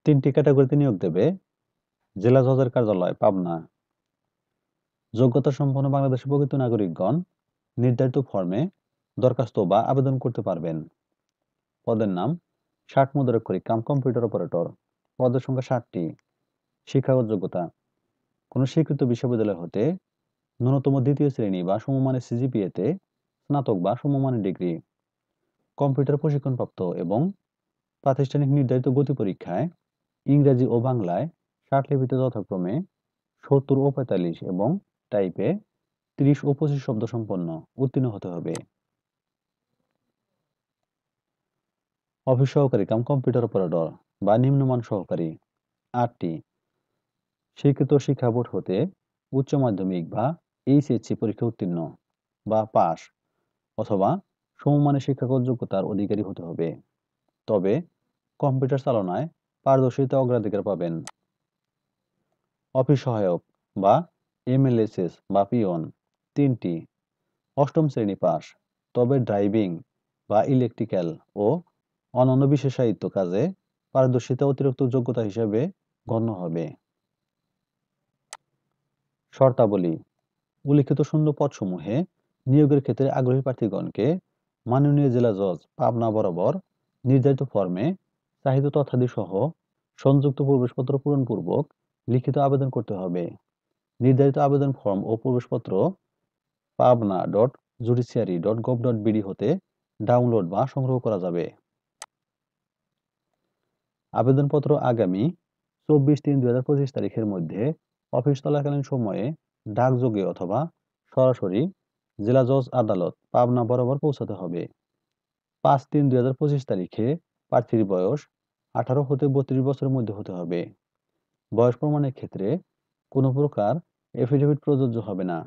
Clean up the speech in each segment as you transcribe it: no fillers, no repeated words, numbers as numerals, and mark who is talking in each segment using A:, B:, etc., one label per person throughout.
A: তিনটি ক্যাটাগরিতে নিয়োগ দেবে জেলা জজের কার্যালয়, পাবনা। যোগ্যতা সম্পন্ন বাংলাদেশের প্রকৃত নাগরিকগণ নির্ধারিত ফর্মে দরখাস্ত বা আবেদন করতে পারবেন। পদের নাম ষাট মুদ্রাক্ষরিক কম্পিউটার অপারেটর। পদের সংখ্যা 60টি। শিক্ষাগত যোগ্যতা কোনো স্বীকৃত বিশ্ববিদ্যালয় হতে ন্যূনতম দ্বিতীয় শ্রেণী বা সমমানের সিজিপিএতে স্নাতক বা সমমানের ডিগ্রি, কম্পিউটার প্রশিক্ষণপ্রাপ্ত এবং প্রাতিষ্ঠানিক নির্ধারিত গতি পরীক্ষায় ইংরেজি ও বাংলায় 60 লিপিতে যথাক্রমে 70 ও 45 এবং টাইপে 30 ও 25 শব্দ সম্পন্ন উত্তীর্ণ হতে হবে। অফিস সহকারী কম্পিউটার অপারেটর বা নিম্নমান সহকারী 8টি। স্বীকৃত শিক্ষা বোর্ড হতে উচ্চ মাধ্যমিক বা এইচএসসি পরীক্ষা উত্তীর্ণ বা পাস অথবা সমমানের শিক্ষাগত যোগ্যতার অধিকারী হতে হবে। তবে কম্পিউটার চালনায় পারদর্শিতা অগ্রাধিকার পাবেন। অফিস সহায়ক বা এমএলএসএস বা পিয়ন 3টি। অষ্টম শ্রেণী পাস, তবে ড্রাইভিং বা ইলেকট্রিক্যাল ও অন্যান্য বিশেষায়িত কাজে পারদর্শিতা অতিরিক্ত যোগ্যতা হিসেবে গণ্য হবে। শর্তাবলী উল্লিখিত শূন্য পদসমূহে নিয়োগের ক্ষেত্রে আগ্রহী প্রার্থীগণকে মাননীয় জেলা জজ পাবনা বরাবর নির্ধারিত ফর্মে চাহিদা তথ্যাদি সহ সংযুক্ত প্রবেশপত্র পূরণপূর্বক লিখিত আবেদন করতে হবে। নির্ধারিত আবেদন ফর্ম ও প্রবেশপত্র pabna.judiciary.gov.bd হতে ডাউনলোড বা সংগ্রহ করা যাবে। আবেদনপত্র আগামী 24/3/2025 তারিখের মধ্যে অফিস চলাকালীন সময়ে ডাকযোগে অথবা সরাসরি জেলা জজ আদালত পাবনা বরাবর পৌঁছাতে হবে। 5/3/2025 তারিখে প্রার্থীর বয়স 18 হতে 32 বছরের মধ্যে হতে হবে। বয়স প্রমাণের ক্ষেত্রে কোনো প্রকার এফিডেভিট প্রযোজ্য হবে না।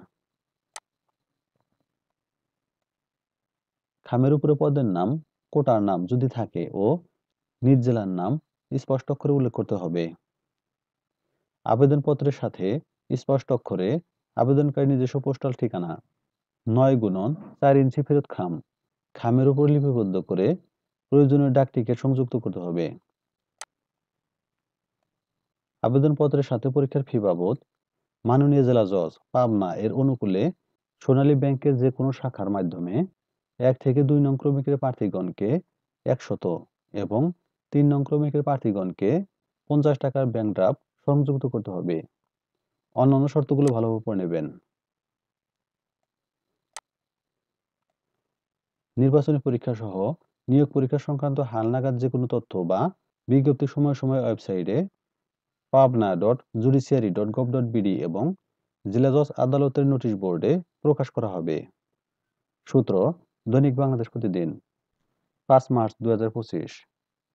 A: খামের উপরে পদের নাম, কোটার নাম যদি থাকে ও নিজ জেলার নাম স্পষ্ট অক্ষরে উল্লেখ করতে হবে। আবেদনপত্রের সাথে স্পষ্ট অক্ষরে আবেদনকারী নিজস্ব পোস্টাল ঠিকানা 9x4 ইঞ্চি ফেরত খাম, খামের উপর লিপিবদ্ধ করে প্রয়োজনীয় ডাক টিকিট সংযুক্ত করতে হবে। আবেদনপত্রের সাথে পরীক্ষার ফি বাবদ মাননীয় জেলা জজ পাবনা এর অনুকূলে সোনালী ব্যাংকের যে কোনো শাখার মাধ্যমে 1 থেকে 2 নং ক্রমিকের প্রার্থীগণকে 100 এবং 3 নং ক্রমিকের প্রার্থীগণকে 50 টাকার ব্যাংক ড্রাফট সংযুক্ত করতে হবে। অন্যান্য শর্তগুলো ভালোভাবে পড়ে নেবেন। নির্বাচনী পরীক্ষা সহ নিয়োগ পরীক্ষা সংক্রান্ত হালনাগাদ যে কোনো তথ্য বা বিজ্ঞপ্তি সময় সময় ওয়েবসাইটে pabna.judiciary.gov.bd এবং জেলা জজ আদালতের নোটিশ বোর্ডে প্রকাশ করা হবে। সূত্র দৈনিক বাংলাদেশ প্রতিদিন 5 মার্চ 2025।